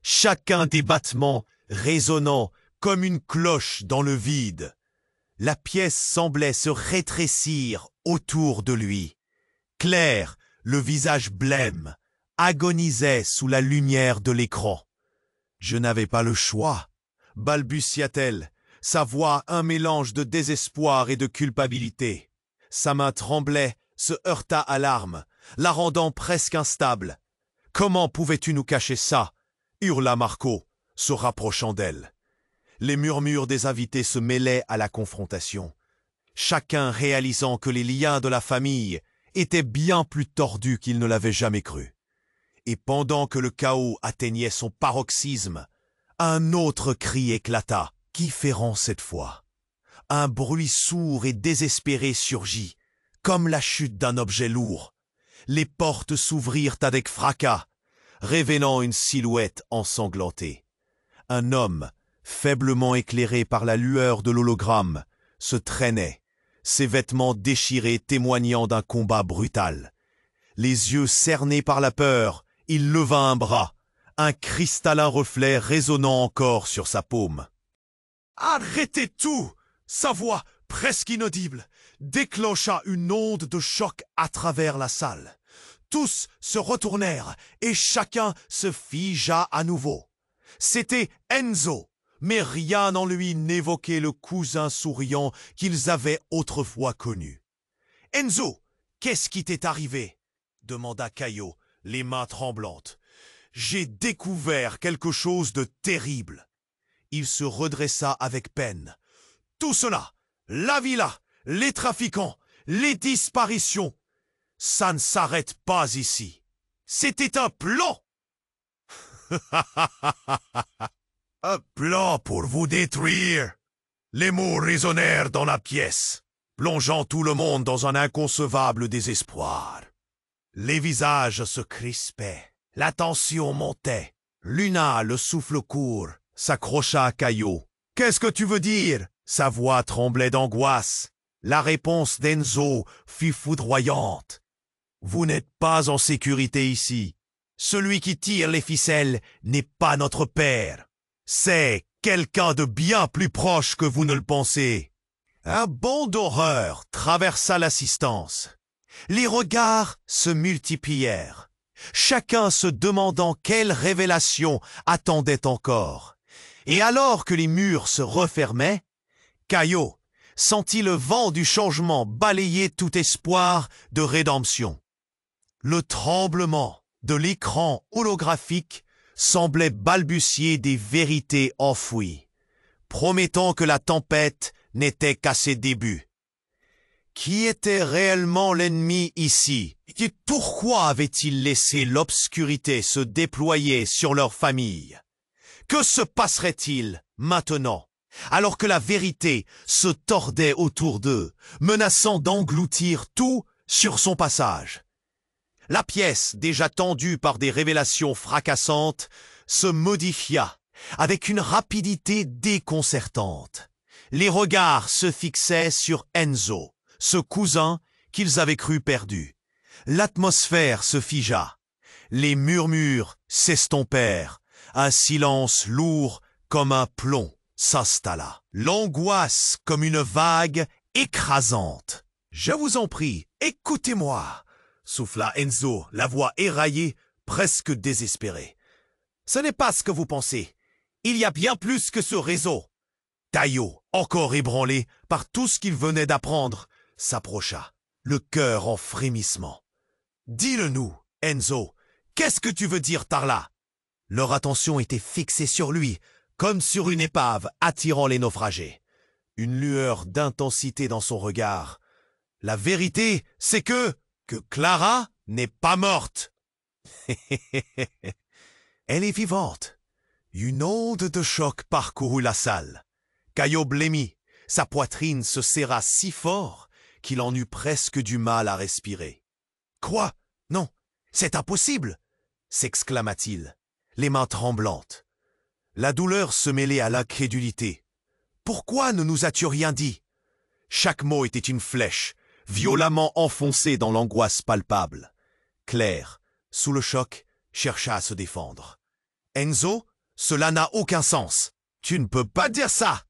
S1: chacun des battements résonnant comme une cloche dans le vide. La pièce semblait se rétrécir autour de lui. Claire, le visage blême, agonisait sous la lumière de l'écran. « Je n'avais pas le choix », balbutia-t-elle, sa voix un mélange de désespoir et de culpabilité. Sa main tremblait, se heurta à l'arme, la rendant presque instable. « Comment pouvais-tu nous cacher ça ?» hurla Marco, se rapprochant d'elle. Les murmures des invités se mêlaient à la confrontation, chacun réalisant que les liens de la famille étaient bien plus tordus qu'ils ne l'avaient jamais cru. Et pendant que le chaos atteignait son paroxysme, un autre cri éclata, différent cette fois. Un bruit sourd et désespéré surgit, comme la chute d'un objet lourd. Les portes s'ouvrirent avec fracas, révélant une silhouette ensanglantée. Un homme, faiblement éclairé par la lueur de l'hologramme, se traînait, ses vêtements déchirés témoignant d'un combat brutal. Les yeux cernés par la peur, il leva un bras, un cristallin reflet résonnant encore sur sa paume. « Arrêtez tout !» Sa voix, presque inaudible, déclencha une onde de choc à travers la salle. Tous se retournèrent et chacun se figea à nouveau. C'était Enzo, mais rien en lui n'évoquait le cousin souriant qu'ils avaient autrefois connu. « Enzo, qu'est-ce qui t'est arrivé ?» demanda Caio, les mains tremblantes. j'ai découvert quelque chose de terrible. Il se redressa avec peine. Tout cela, la villa, les trafiquants, les disparitions, ça ne s'arrête pas ici. C'était un plan. Un plan pour vous détruire. Les mots résonnèrent dans la pièce, plongeant tout le monde dans un inconcevable désespoir. Les visages se crispaient, la tension montait. Luna, le souffle court, s'accrocha à Caillot. « Qu'est-ce que tu veux dire ?» Sa voix tremblait d'angoisse. La réponse d'Enzo fut foudroyante. « Vous n'êtes pas en sécurité ici. Celui qui tire les ficelles n'est pas notre père. C'est quelqu'un de bien plus proche que vous ne le pensez. » Un bond d'horreur traversa l'assistance. Les regards se multiplièrent, chacun se demandant quelle révélation attendait encore. Et alors que les murs se refermaient, Caillot sentit le vent du changement balayer tout espoir de rédemption. Le tremblement de l'écran holographique semblait balbutier des vérités enfouies, promettant que la tempête n'était qu'à ses débuts. Qui était réellement l'ennemi ici? Et pourquoi avait-il laissé l'obscurité se déployer sur leur famille? Que se passerait-il maintenant, alors que la vérité se tordait autour d'eux, menaçant d'engloutir tout sur son passage? La pièce, déjà tendue par des révélations fracassantes, se modifia avec une rapidité déconcertante. Les regards se fixaient sur Enzo, ce cousin qu'ils avaient cru perdu. L'atmosphère se figea. Les murmures s'estompèrent. Un silence lourd comme un plomb s'installa. L'angoisse comme une vague écrasante. « Je vous en prie, écoutez-moi » souffla Enzo, la voix éraillée, presque désespérée. « Ce n'est pas ce que vous pensez. Il y a bien plus que ce réseau. » Caillot, encore ébranlé par tout ce qu'il venait d'apprendre, s'approcha, le cœur en frémissement. « Dis-le-nous, Enzo, qu'est-ce que tu veux dire par là ?» Leur attention était fixée sur lui, comme sur une épave attirant les naufragés. Une lueur d'intensité dans son regard. La vérité, c'est que Clara n'est pas morte. Elle est vivante. Une onde de choc parcourut la salle. Caillot blêmit. Sa poitrine se serra si fort qu'il en eut presque du mal à respirer. « Quoi? Non, c'est impossible !» s'exclama-t-il, les mains tremblantes. La douleur se mêlait à l'incrédulité. « Pourquoi ne nous as-tu rien dit ?» Chaque mot était une flèche, violemment enfoncée dans l'angoisse palpable. Claire, sous le choc, chercha à se défendre. « Enzo, cela n'a aucun sens. Tu ne peux pas dire ça !»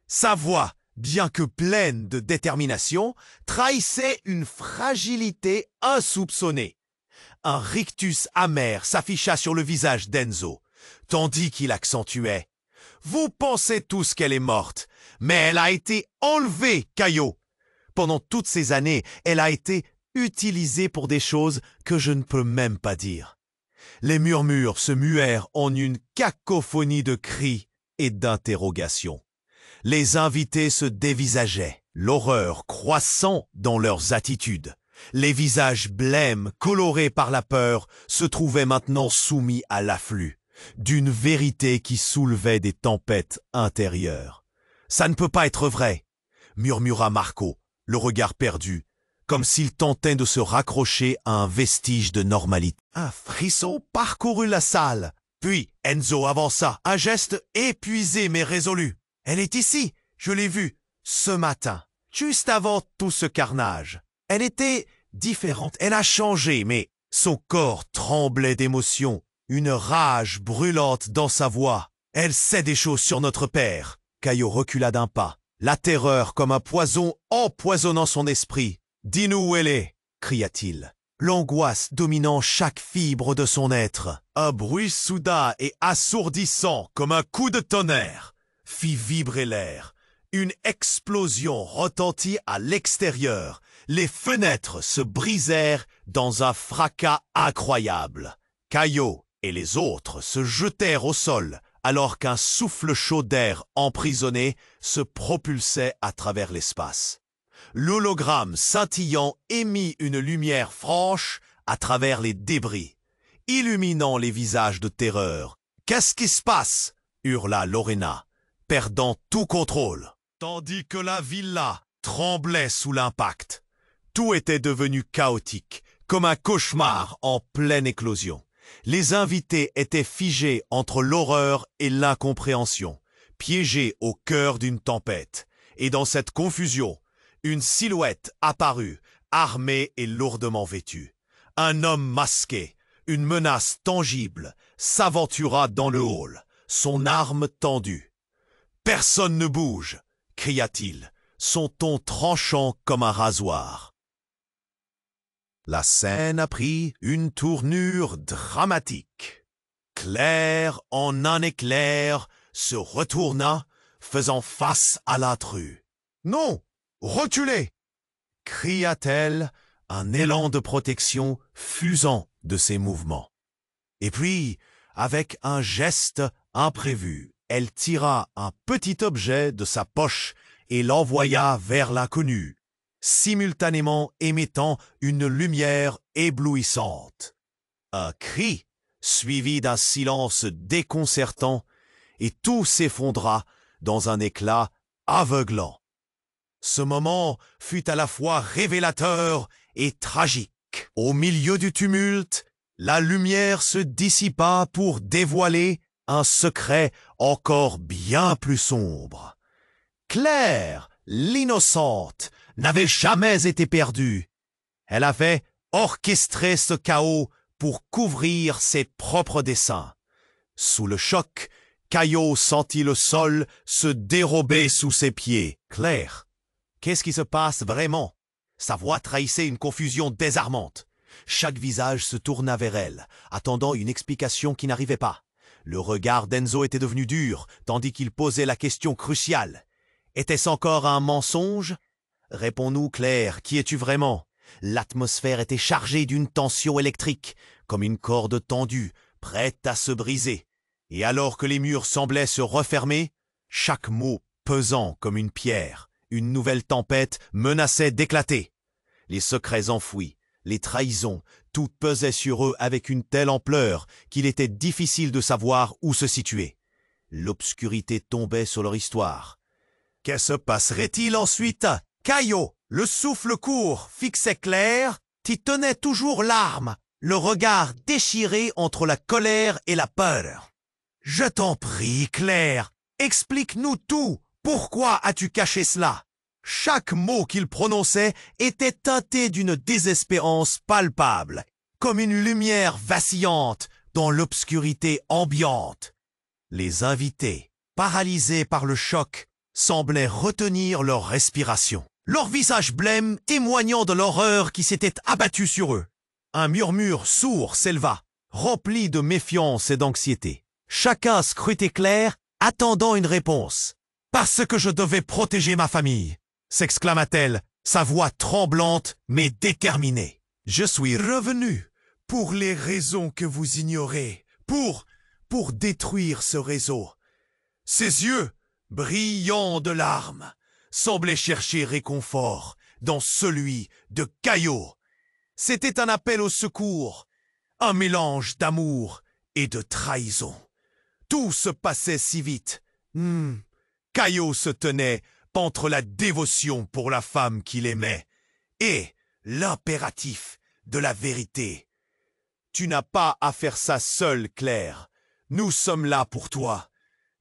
S1: Sa voix, bien que pleine de détermination, trahissait une fragilité insoupçonnée. Un rictus amer s'afficha sur le visage d'Enzo, tandis qu'il accentuait. « Vous pensez tous qu'elle est morte, mais elle a été enlevée, Caillot. Pendant toutes ces années, elle a été utilisée pour des choses que je ne peux même pas dire. » Les murmures se muèrent en une cacophonie de cris et d'interrogations. Les invités se dévisageaient, l'horreur croissant dans leurs attitudes. Les visages blêmes, colorés par la peur, se trouvaient maintenant soumis à l'afflux d'une vérité qui soulevait des tempêtes intérieures. « Ça ne peut pas être vrai !» murmura Marco, le regard perdu, comme s'il tentait de se raccrocher à un vestige de normalité. Un frisson parcourut la salle. Puis Enzo avança, un geste épuisé mais résolu. « Elle est ici, je l'ai vue, ce matin, juste avant tout ce carnage. Elle était différente, elle a changé, mais son corps tremblait d'émotion, une rage brûlante dans sa voix. Elle sait des choses sur notre père. » Caillot recula d'un pas, la terreur comme un poison empoisonnant son esprit. « Dis-nous où elle est !» cria-t-il, l'angoisse dominant chaque fibre de son être. Un bruit soudain et assourdissant comme un coup de tonnerre fit vibrer l'air. Une explosion retentit à l'extérieur. Les fenêtres se brisèrent dans un fracas incroyable. Caillot et les autres se jetèrent au sol alors qu'un souffle chaud d'air emprisonné se propulsait à travers l'espace. L'hologramme scintillant émit une lumière franche à travers les débris, illuminant les visages de terreur. « Qu'est-ce qui se passe ?» hurla Lorena, perdant tout contrôle, tandis que la villa tremblait sous l'impact. Tout était devenu chaotique, comme un cauchemar en pleine éclosion. Les invités étaient figés entre l'horreur et l'incompréhension, piégés au cœur d'une tempête. Et dans cette confusion, une silhouette apparut, armée et lourdement vêtue. Un homme masqué, une menace tangible, s'aventura dans le hall, son arme tendue. « Personne ne bouge !» cria-t-il, son ton tranchant comme un rasoir. La scène a pris une tournure dramatique. Claire, en un éclair, se retourna, faisant face à l'intrus. « Non, reculez !» cria-t-elle, un élan de protection fusant de ses mouvements. Et puis, avec un geste imprévu, elle tira un petit objet de sa poche et l'envoya vers l'inconnu, simultanément émettant une lumière éblouissante. Un cri, suivi d'un silence déconcertant, et tout s'effondra dans un éclat aveuglant. Ce moment fut à la fois révélateur et tragique. Au milieu du tumulte, la lumière se dissipa pour dévoiler un secret encore bien plus sombre. Claire, l'innocente, n'avait jamais été perdue. Elle avait orchestré ce chaos pour couvrir ses propres desseins. Sous le choc, Caillot sentit le sol se dérober sous ses pieds. « Claire, qu'est-ce qui se passe vraiment ?» Sa voix trahissait une confusion désarmante. Chaque visage se tourna vers elle, attendant une explication qui n'arrivait pas. Le regard d'Enzo était devenu dur, tandis qu'il posait la question cruciale. Était-ce encore un mensonge? Réponds-nous, Claire, qui es-tu vraiment? L'atmosphère était chargée d'une tension électrique, comme une corde tendue, prête à se briser. Et alors que les murs semblaient se refermer, chaque mot pesant comme une pierre, une nouvelle tempête menaçait d'éclater. Les secrets enfouis, les trahisons, tout pesait sur eux avec une telle ampleur qu'il était difficile de savoir où se situer. L'obscurité tombait sur leur histoire. Que se passerait-il ensuite? Caillot, le souffle court, fixait Claire, qui tenait toujours l'arme, le regard déchiré entre la colère et la peur. « Je t'en prie, Claire, explique-nous tout. Pourquoi as-tu caché cela ?» Chaque mot qu'il prononçait était teinté d'une désespérance palpable, comme une lumière vacillante dans l'obscurité ambiante. Les invités, paralysés par le choc, semblaient retenir leur respiration, leur visage blême témoignant de l'horreur qui s'était abattue sur eux. Un murmure sourd s'éleva, rempli de méfiance et d'anxiété. Chacun scrutait Claire, attendant une réponse. « Parce que je devais protéger ma famille !» s'exclama-t-elle, sa voix tremblante mais déterminée. « Je suis revenue pour les raisons que vous ignorez, pour détruire ce réseau. » Ses yeux, brillants de larmes, semblaient chercher réconfort dans celui de Caillot. C'était un appel au secours, un mélange d'amour et de trahison. Tout se passait si vite. Caillot se tenait entre la dévotion pour la femme qu'il aimait et l'impératif de la vérité. « Tu n'as pas à faire ça seule, Claire. Nous sommes là pour toi, »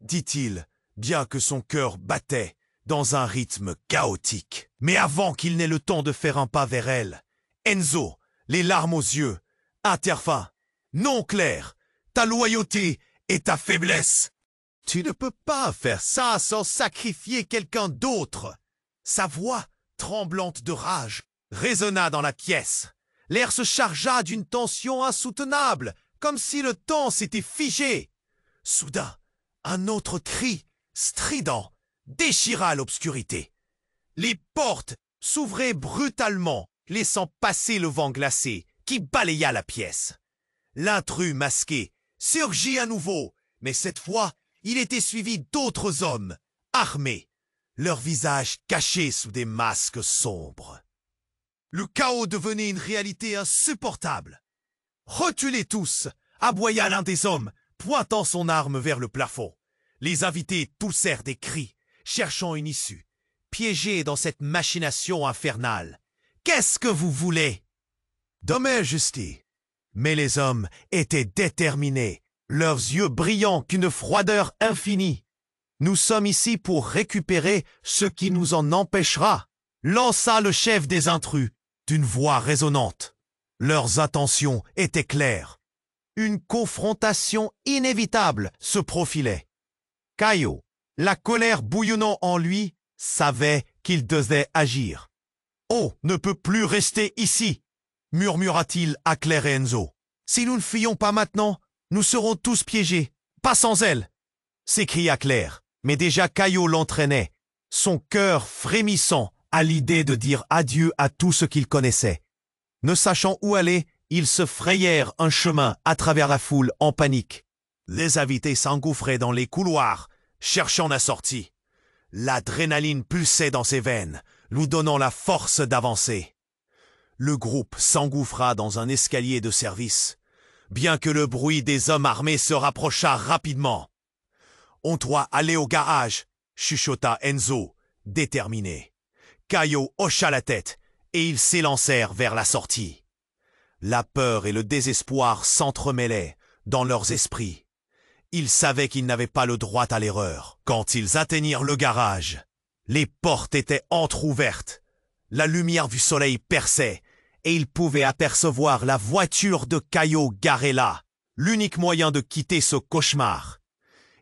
S1: dit-il, bien que son cœur battait dans un rythme chaotique. Mais avant qu'il n'ait le temps de faire un pas vers elle, Enzo, les larmes aux yeux, intervint. « Non, Claire, ta loyauté et ta faiblesse. Tu ne peux pas faire ça sans sacrifier quelqu'un d'autre. » Sa voix, tremblante de rage, résonna dans la pièce. L'air se chargea d'une tension insoutenable, comme si le temps s'était figé. Soudain, un autre cri, strident, déchira l'obscurité. Les portes s'ouvraient brutalement, laissant passer le vent glacé qui balaya la pièce. L'intrus masqué surgit à nouveau, mais cette fois, il était suivi d'autres hommes, armés, leurs visages cachés sous des masques sombres. Le chaos devenait une réalité insupportable. « Reculez tous !» aboya l'un des hommes, pointant son arme vers le plafond. Les invités poussèrent des cris, cherchant une issue, piégés dans cette machination infernale. « Qu'est-ce que vous voulez ?» Majesté. Mais les hommes étaient déterminés, leurs yeux brillants qu'une froideur infinie. « Nous sommes ici pour récupérer ce qui nous en empêchera », lança le chef des intrus d'une voix résonnante. Leurs intentions étaient claires. Une confrontation inévitable se profilait. Caillot, la colère bouillonnant en lui, savait qu'il devait agir. « On ne peut plus rester ici !» murmura-t-il à Claire et Enzo. « Si nous ne fuyons pas maintenant, nous serons tous piégés. Pas sans elle !» s'écria Claire, mais déjà Caillot l'entraînait, son cœur frémissant à l'idée de dire adieu à tout ce qu'il connaissait. Ne sachant où aller, ils se frayèrent un chemin à travers la foule en panique. Les invités s'engouffraient dans les couloirs, cherchant la sortie. L'adrénaline pulsait dans ses veines, lui donnant la force d'avancer. Le groupe s'engouffra dans un escalier de service, bien que le bruit des hommes armés se rapprochât rapidement. « On doit aller au garage !» chuchota Enzo, déterminé. Caillot hocha la tête et ils s'élancèrent vers la sortie. La peur et le désespoir s'entremêlaient dans leurs esprits. Ils savaient qu'ils n'avaient pas le droit à l'erreur. Quand ils atteignirent le garage, les portes étaient entr'ouvertes. La lumière du soleil perçait et ils pouvaient apercevoir la voiture de Caillot garée là, l'unique moyen de quitter ce cauchemar.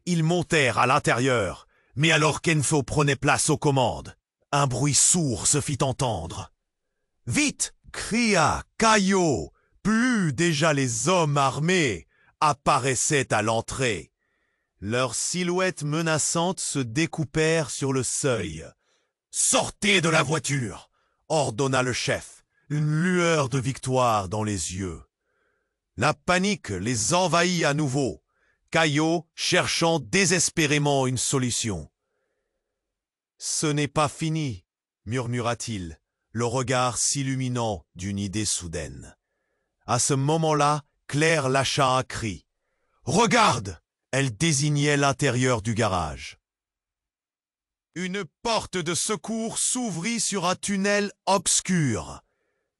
S1: Ils montèrent à l'intérieur, mais alors qu'Enzo prenait place aux commandes, un bruit sourd se fit entendre. « Vite !» cria Caillot. Plus déjà les hommes armés apparaissaient à l'entrée. Leurs silhouettes menaçantes se découpèrent sur le seuil. « Sortez de la voiture !» ordonna le chef, une lueur de victoire dans les yeux. La panique les envahit à nouveau, Caillot cherchant désespérément une solution. « Ce n'est pas fini !» murmura-t-il, le regard s'illuminant d'une idée soudaine. À ce moment-là, Claire lâcha un cri. « Regarde !» Elle désignait l'intérieur du garage. Une porte de secours s'ouvrit sur un tunnel obscur.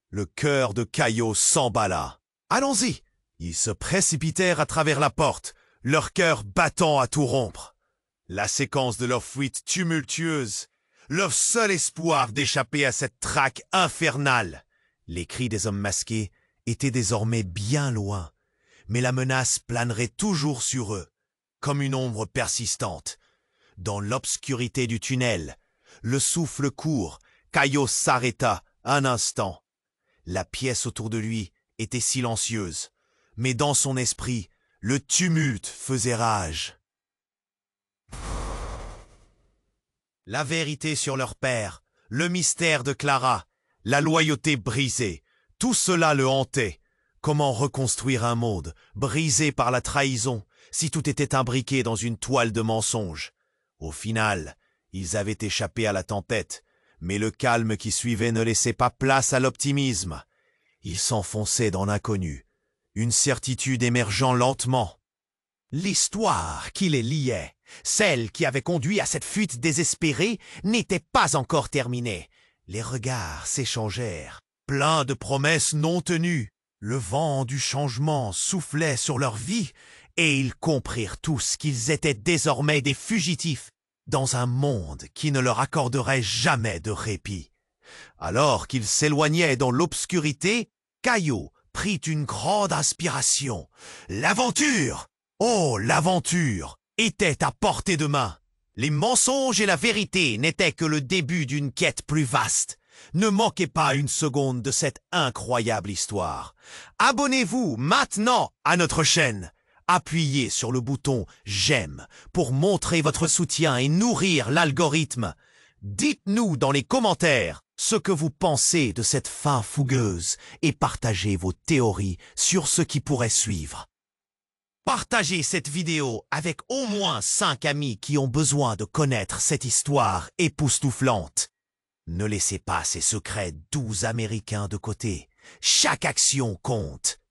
S1: Le cœur de Caillot s'emballa. « Allons-y !» Ils se précipitèrent à travers la porte, leur cœur battant à tout rompre. La séquence de leur fuite tumultueuse, leur seul espoir d'échapper à cette traque infernale. Les cris des hommes masqués étaient désormais bien loin, mais la menace planerait toujours sur eux, comme une ombre persistante. Dans l'obscurité du tunnel, le souffle court, Caillot s'arrêta un instant. La pièce autour de lui était silencieuse, mais dans son esprit, le tumulte faisait rage. La vérité sur leur père, le mystère de Clara, la loyauté brisée, tout cela le hantait. Comment reconstruire un monde brisé par la trahison si tout était imbriqué dans une toile de mensonges? Au final, ils avaient échappé à la tempête, mais le calme qui suivait ne laissait pas place à l'optimisme. Ils s'enfonçaient dans l'inconnu, une certitude émergeant lentement. L'histoire qui les liait, celle qui avait conduit à cette fuite désespérée, n'était pas encore terminée. Les regards s'échangèrent, pleins de promesses non tenues. Le vent du changement soufflait sur leur vie, et ils comprirent tous qu'ils étaient désormais des fugitifs dans un monde qui ne leur accorderait jamais de répit. Alors qu'ils s'éloignaient dans l'obscurité, Caillot prit une grande inspiration. L'aventure! Oh, l'aventure! Était à portée de main. Les mensonges et la vérité n'étaient que le début d'une quête plus vaste. Ne manquez pas une seconde de cette incroyable histoire. Abonnez-vous maintenant à notre chaîne. Appuyez sur le bouton « J'aime » pour montrer votre soutien et nourrir l'algorithme. Dites-nous dans les commentaires ce que vous pensez de cette fin fougueuse et partagez vos théories sur ce qui pourrait suivre. Partagez cette vidéo avec au moins 5 amis qui ont besoin de connaître cette histoire époustouflante. Ne laissez pas ces secrets doux américains de côté. Chaque action compte.